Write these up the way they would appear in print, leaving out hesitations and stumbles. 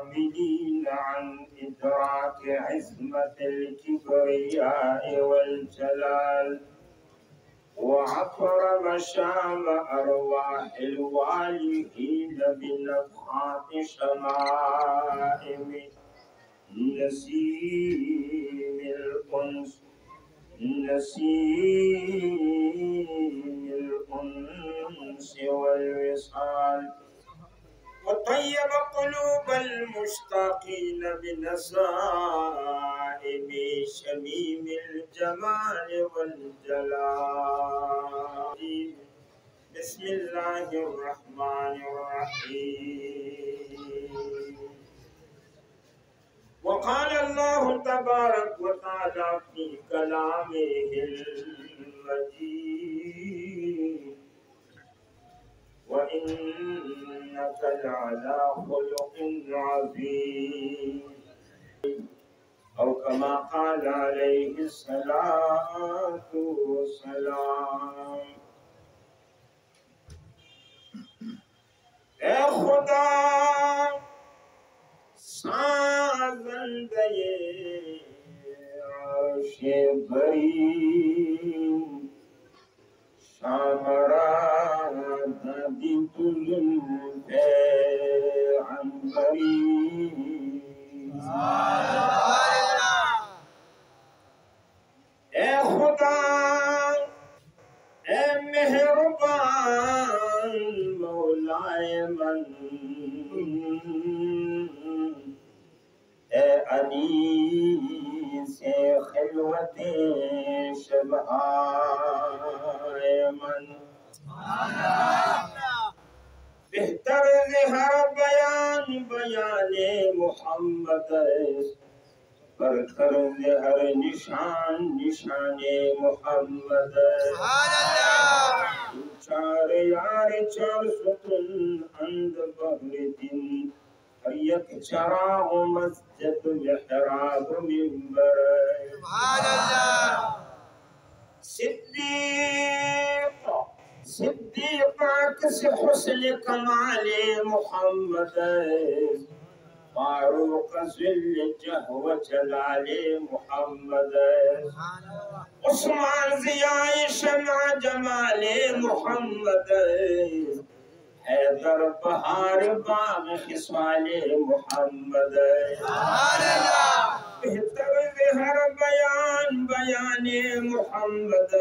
العاملين عن إدراك عظمة الكبرياء والجلال، وعطر مشام أرواح الوالهين بنفحات شمائم نسيم الأنس والوصال، وطيب قلوب المشتاقين بنسائم شميم الجمال والجلال. بسم الله الرحمن الرحيم. وقال الله تبارك وتعالى في كلامه المجيد: وإنك لعلى خلق عظيم، أو كما قال عليه الصلاة والسلام. اے خدا سازندے عرش برین، شامراد دیت زلف عنبری، اے خدا اے مہربان مولائے من، اے انیس خلوت شبہائے من، بہتر ہر بیان بیان محمد، برتر ہر نشان نشان محمد، چار یار چار ستن اند بحر دن، ہر یک چراغ مسجد محراب منبر، صدیق عکس حسن کمال محمد، فاروق ذل جہ و جلال محمد، عثمان ضیاء شمع جمال محمد، حیدر بہار باغ خصال محمد، بہتر ہر بیان بیان محمد،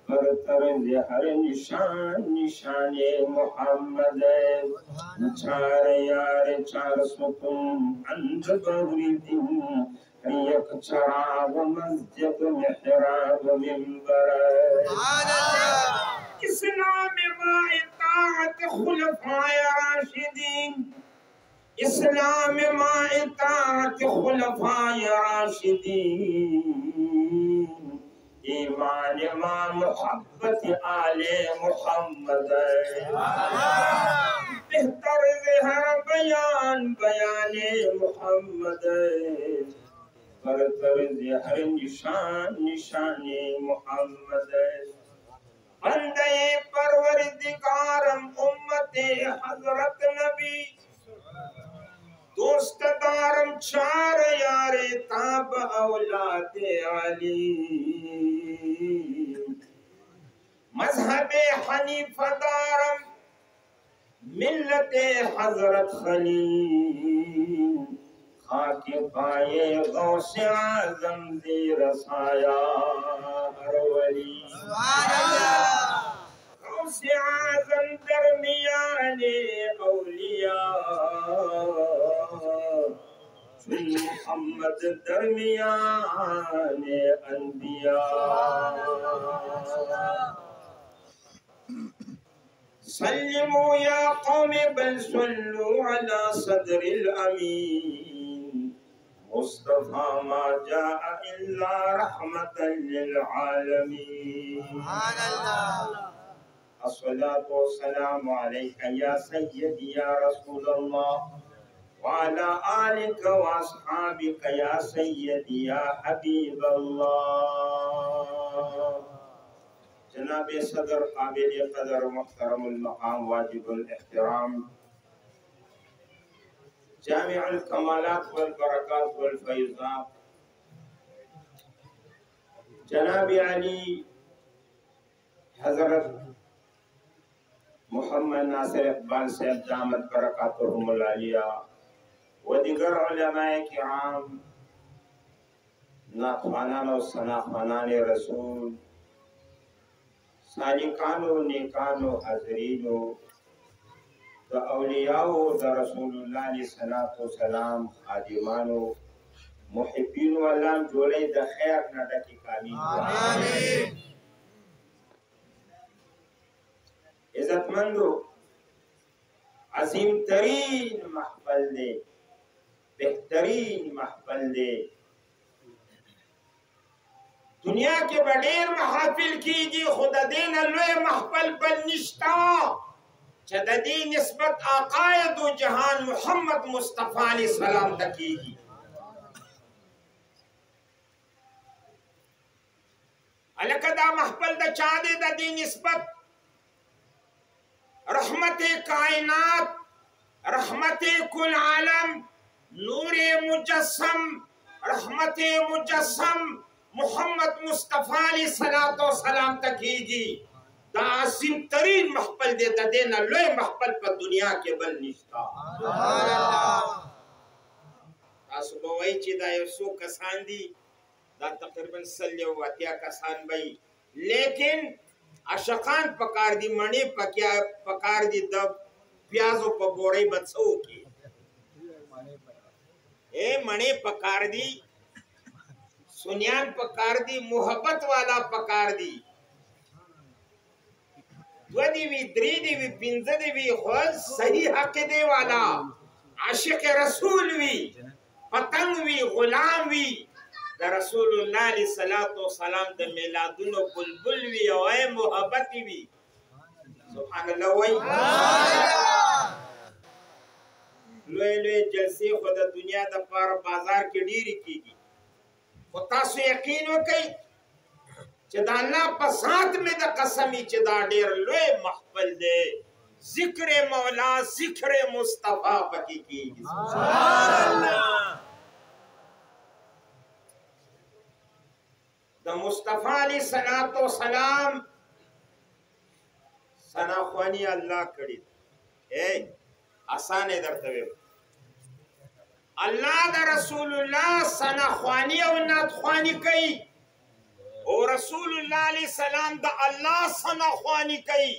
برتر ہر نشان نشان محمد، چار یار چار ستون اند بحر دن، یک چراغ مسجد محراب منبر، اسلام ما اطاعت خلفاء راشدین، اسلام ما اطاعت خلفاء راشدین، ایمان ما محبت آل محمد، بہتر ہر بیان بیان محمد، برتر ہر نشان نشان محمد، بندے پروردگارم امت حضرت نبی، دوست دارم چار یار تاب اولاد علی، مذہب حنیفہ دارم ملت حضرت خلیل، خاک پائے غوث اعظم زیر سایہ ہر ولی، غوث اعظم درمیان اولیاء، محمد درمیان انبیاء، سلموا یا قوم بل صلوا علی صدر الامین، مصطفیٰ ما جاء الا رحمة للعالمین، الصلاة والسلام علیکہ یا سیدی یا رسول اللہ، وعلى آلك وأصحابك يا سيدي يا حبيب الله. جناب صدر قابل قدر محترم المقام واجب الاحترام، جامع الكمالات والبركات والفيضات جناب علي حضرت محمد ناصر اقبال صاحب دامت برکاتهم العالیہ و دیگر علماء کرام ناخوانان و ثناخوانان رسول سالکان و نیکان و حاضرین و د اولیاء و د رسول الله علیه الصلاۃ والسلام خادمان و محبین و الله جوړې د خیر نه ډکې کامل آمین. عزتمندو عظیم ترین محفل دے بہترین محفل دے دنیا کے بڑیر محافل کیجی خدا دین لوے محفل بل نشتا چددی نسبت آقائد و جہان محمد مصطفیٰ علیہ السلام تکیجی. الکہ دا محفل دا چاہدے دا دی نسبت رحمت کائنات رحمت کل عالم نور مجسم رحمت مجسم محمد مصطفیٰ علیہ الصلوۃ والسلام تکیجی. دا عظیم ترین محفل دے دا دینا لوے محفل پر دنیا کے بل نشتا. تاسو بوائی چی دا یو سو کسان دی دا تقریباً سلی و واتیا کسان بھئی لیکن عاشقان پکار دی منی پکار دی دب پیازو پا بوڑی بچو کی منی پکار دی سنیان پکار دی محبت والا پکار دی دو دیوی دری دیوی پینز دیوی خود صحیح حق دے والا عاشق رسول وی پتنگ وی غلام وی دا رسول اللہ علیہ الصلوۃ والسلام دا میلادون و بلبل وی او اے محبتی وی سبحان اللہ وی لوے لوے جلسی خود دنیا دا پار بازار کی ڈیری کی گی خود تاسو یقین ہو کئی چہ دا اللہ پسات میں دا قسمی چہ دا دیر لوے محفل دے ذکر مولا ذکر مصطفیٰ پکی کی گی سبحان اللہ. دا مصطفیٰ علیہ الصلوۃ والسلام ثنا خوانی اللہ کڑی آسان درتوے اللہ دا رسول اللہ ثنا خوانی و نات خوانی کئی اور رسول اللہ علیہ السلام دا اللہ ثنا خوانی کئی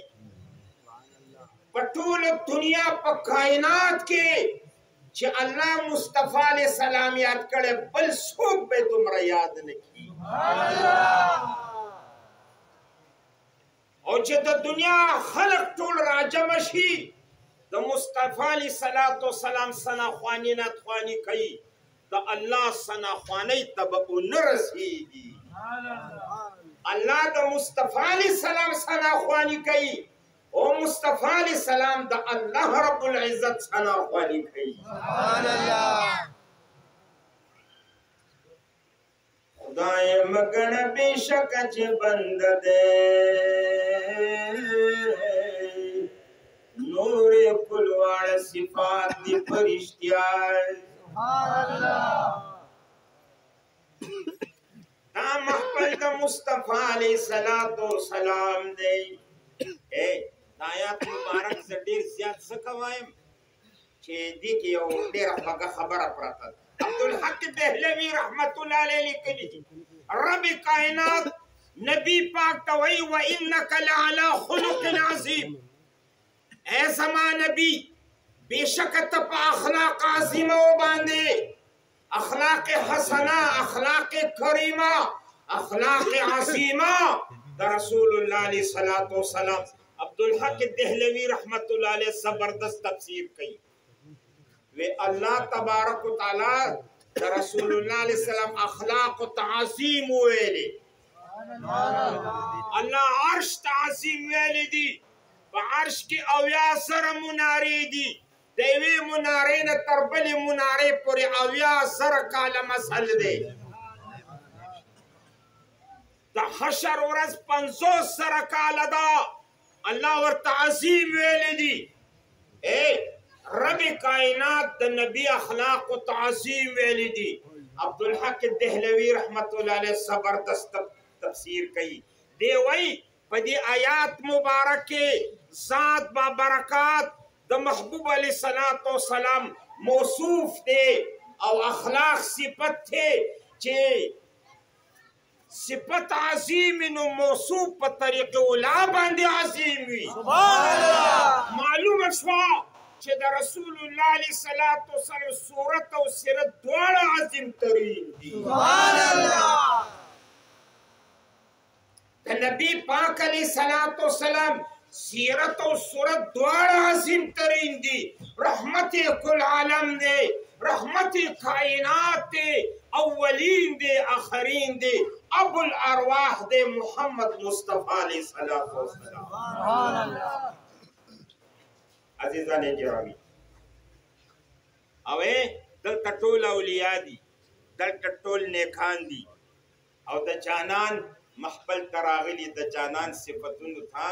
پٹول دنیا پا کائنات کے چھے اللہ مصطفیٰ علیہ السلام یاد کرے بل سوک بے تمہارا یاد نکی اور چھے دا دنیا خلق ٹول راجمشی دا مصطفیٰ علیہ السلام سنا خوانی نات خوانی کئی دا اللہ سنا خوانی تبعو نرسی دی اللہ دا مصطفیٰ علیہ السلام سنا خوانی کئی او مصطفیٰ علیہ السلام دا اللہ رب العزت سنا خوانی کئی. سبحان اللہ. خدای مگن بے شک چھ بند دے نور کلوار صفات دی فرشتیار. سبحان اللہ. دا محفل دا مصطفیٰ علیہ السلام دے آیات مبارک سے دیر زیاد سکوائیم چھے دی کی یو دیر اخباق خبر پراتا عبدالحق دہلوی رحمت اللہ علیہ لکلی جی رب کائنات نبی پاک توئی وَإِنَّكَ لَعَلَىٰ خُلُقٍ عَظِيمٍ اے زمان نبی بے شکت پا اخلاق عظیمہ و باندے اخلاق حسنہ اخلاق کریمہ اخلاق عظیمہ دا رسول اللہ علیہ الصلوۃ والسلام عبدالحق دہلوی رحمت اللہ علیہ زبردست تفسیر کی وے اللہ تبارک و تعالی دا رسول اللہ علیہ السلام اخلاق و تعظیم ہوئے لے اللہ عرش تعظیم ویلی دی عرش کی اویا سر مناری دی دیوی منارین تربل مناری پوری اویا سر کالا مسئل دے دا حشر ورز 500 سر کالا دا اللہ ور تعظیم ویلی دی رب کائنات د نبی اخلاق و تعظیم ویلی دی عبدالحق دہلوی رحمت اللہ علیہ زبردست تفسیر کئی دی وی پدی آیات مبارک ذات با برکات د محبوب علیہ السلام موصوف دے او اخلاق صفت تھے چے صفت عظیم نو موصوف پر طریق اولا باندے عظیم وی معلوم شوا چې د رسول الله علیه الصلاۃ والسلام صورت او سیرت دواړه عظیم ترین دي سبحان الله د نبی پاک علیه الصلاۃ والسلام سیرت او صورت دواړه عظیم ترین دي رحمت کل عالم دی رحمت کائنات دی اولین دی آخرین دی ابو الارواح دی محمد مصطفی علیه الصلاۃ والسلام سبحان الله عزیزان گرامی اوه دلته ټول اولیاء دي دلته ټول نیکان دي او د جانان محفل تراغلی د جانان صفاتونو ته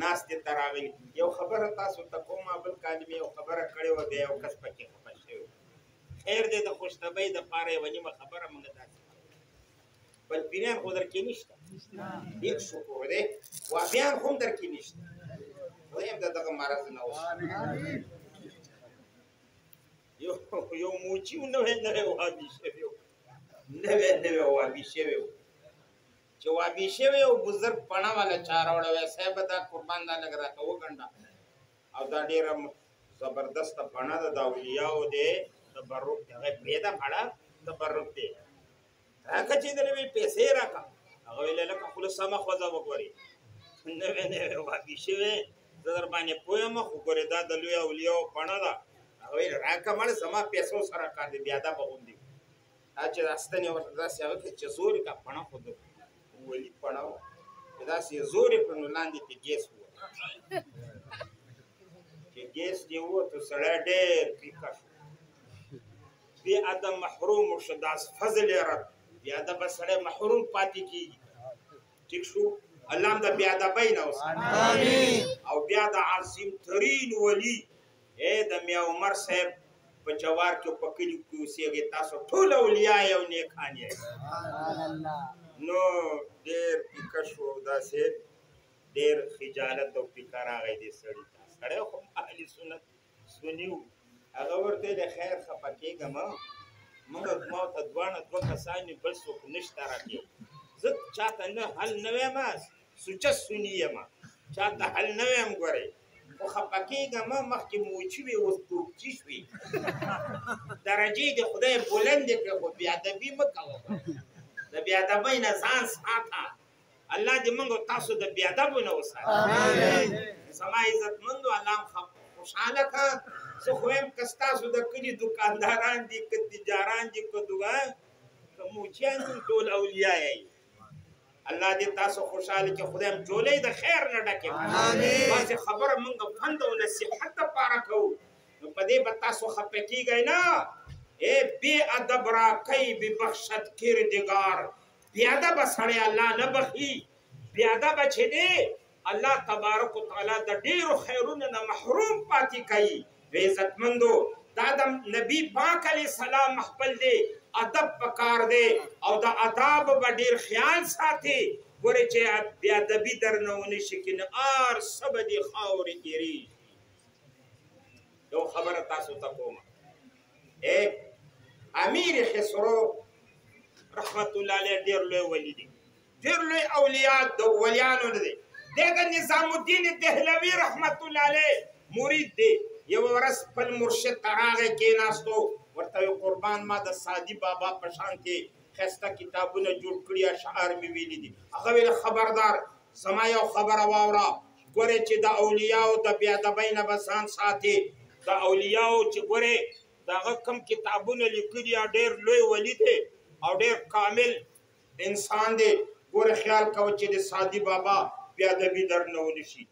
ناس ته تراغلی یو خبره تاسو ته کومه بل کلمه یو خبره کړې و دی یو کس پکې خپل شوی خیر دې د خوشطبعی د پاره ونیمه خبره موږ داسې بل پیران خو درکې نشته ډېر شکر دی و بیان هم درکې نشته ویم دغه مرض نه اوس یو موچی نوې وابي شوی نوې وابي شوی چې وابي شوی او بزرګ پڼه والا چاروړ وې صاحب دا قربان دا لګ راته وګنډه او دا ډیره زبردست پڼه د اولیاء او د تبرک هغه پیدا پړه تبرک دی راکه چې دلې پیسې راکا هغه ویل لکه خپل سما خوځه وګوري نوې وابي شوی در باندې پویم خو ګورې دا د لوی اولیاء پڼه ده هغه راکه مړ سما پیسو سره کار دی بیا دا بغوندي چې راستنی ورته داسې هغه چې زوري کا پڼه خو ولی پڼه داسې زوري په لاندې په ګیس وو چې ګیس دی وو ته سړی ډېر پیکا شو بی ادم محروم شو داس فضل رب بی ادم سړی محروم پاتې کیږي ٹھیک شو الله هم د بیا ادبۍ نه اوس او بیا د عظیم ترین ولی د میا عمر صاحب په جوار کې په کلي کې اوسېږي تاسو ټول اولیاء یو نیکان یې نو ډېر پیکه شو داسې ډېر خجالت او پیکه راغی دې سړي ته سړی خو اهل سنت سني و هغه ورته د خیر خفه کېږم موږ ما ته دواړه دوه کسان بل څوک نشته راکړي زه چاته نه حل نه ویم سوچه سني یم چاته حل نه ویم ګورئ خو خفه کېږم مخکې موچي وي اوس توپچي شوي درجې د خدای بلندې کړې خو بېادبي مه کوه د بېادبۍ نه ځان ساته الله دې موږ تاسو د بېادبو نه وساتي زما عزتمندو الله خوشحاله کړه زه خو یم که ستاسو د کلي دوکانداران دي که تجاران دي که موچیان دي ټول اولیاء یې الله دې تاسو خوشاله کې خدای هم جولې د خیر نه ډکې باسي خبره مونږ فند او نصيحت لپاره کوو نو په دې به تاسو خفه کېږئ نه اے بې ادب را کوي ببخشت کردګار بې ادبه سړی الله نه بخي بې ادبه چې دی الله تبارک وتعالی د ډېرو خیرونو نه محروم پاتې کوي عزتمندو دا د نبی پاک علیه السلام محفل دی ادب پکار دی او د آداب به ډېر خیال ساتي ګورې چې بې ادبي درنه ونشي کې نه ار څه به دې خاورې تېرېږي یو خبره تاسو ته کوم امیر خسرو رحمت الله علیه ډېر لوی ولی دی ډېر لوی اولیاء د ولیانو نه دی دغه نظام الدین دهلوي رحمت الله علیه مرید دی یو ورځ خپل مرشد ته راغی کېناستو ورته قربان ما د سادی بابا په شان کې ښایسته کتابونه جوړ کړي اشعار مې ویلي دي هغه ویل خبردار زما یو خبره واوره ګورې چې د اولیاو د بې ادبۍ نه به ځان ساتي د اولیاو چې ګورې دغه کم کتابونه لیکلي ډېر لوی ولی دی او ډېر کامل انسان دی ګوره خیال کوه چې د سادی بابا بې ادبي درنه ونشي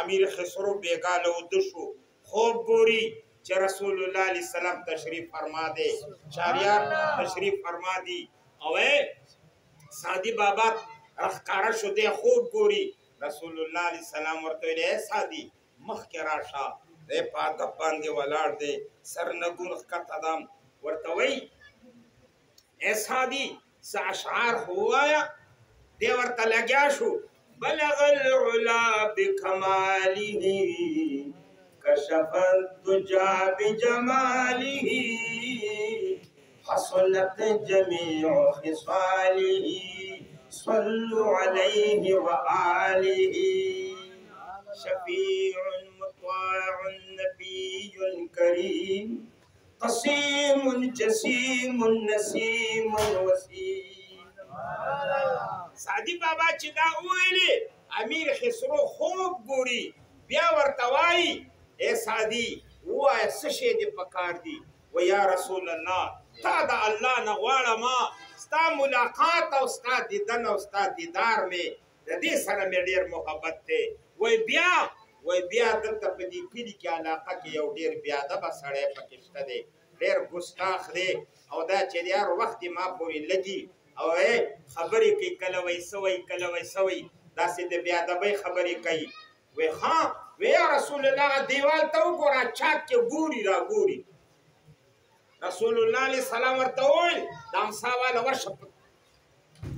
امیر خسرو بېګاله وده شو خوب ګوري چې رسول الله علیه السلام تشریف فرما دی شهریار تشریف فرما دی او سادی بابا رخکاره شو دی خوب ګوري رسول الله علیه السلام ورته ویل سادی مخکې راشه دی په ادب باندې ولاړ دی سرنګون ښکته دم ورته وایي ای سادي څه اشعار خو ووایه دی ورته لګیا شو بلغ العلا بکماله کشف الدجى بجماله حصلت جميع خصاله صلوا عليه وآله شفيع مطاع نبي كريم قسيم جسيم نسيم وسيم سعدي بابا چې دا ویلي امیر خسرو خوب ګوري بیا ورته وایي ای سعدي ووایه څه شی دې پکار دي و یا رسول الله تا د الله نه غواړم ستا ملاقات او ستا دیدن او ستا دیدار مې د دې سره مې ډېر محبت دی وای بیا دلته په دې کلي کې علاقه کې یو ډېر بېادبه سړی پکې شته دی ډېر ګستاخ دی او دا چې دی هر وخت ما پورې لګي او خبرې کوي کله وایي څه وایي کله وایي څه وایي داسې د بېادبۍ خبرې کوي وی ها وی یا رسول الله دیوال ته وګوره چاک کې ګوري را ګوري رسول الله علیه السلام ورته وویل د امسا والا ورشه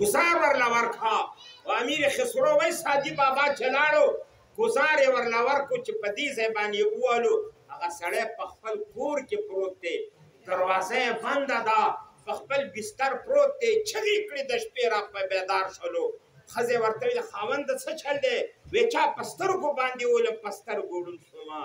ګزار ورله ورکړه او امیر خسرو وایي سادي بابا چې لاړو ګزار یې ورله ورکړو چې په دې ځای باندې یې ووالو هغه سړی په خپل کور کې پروت دی دروازه یې بنده ده په خپل بستر پروت دی چغې کړې د شپې را په بیدار شولو ښځې ورته ویل خاونده څه چل دی وی چا په سترګو باندې ویل په سترګو ړوند شومه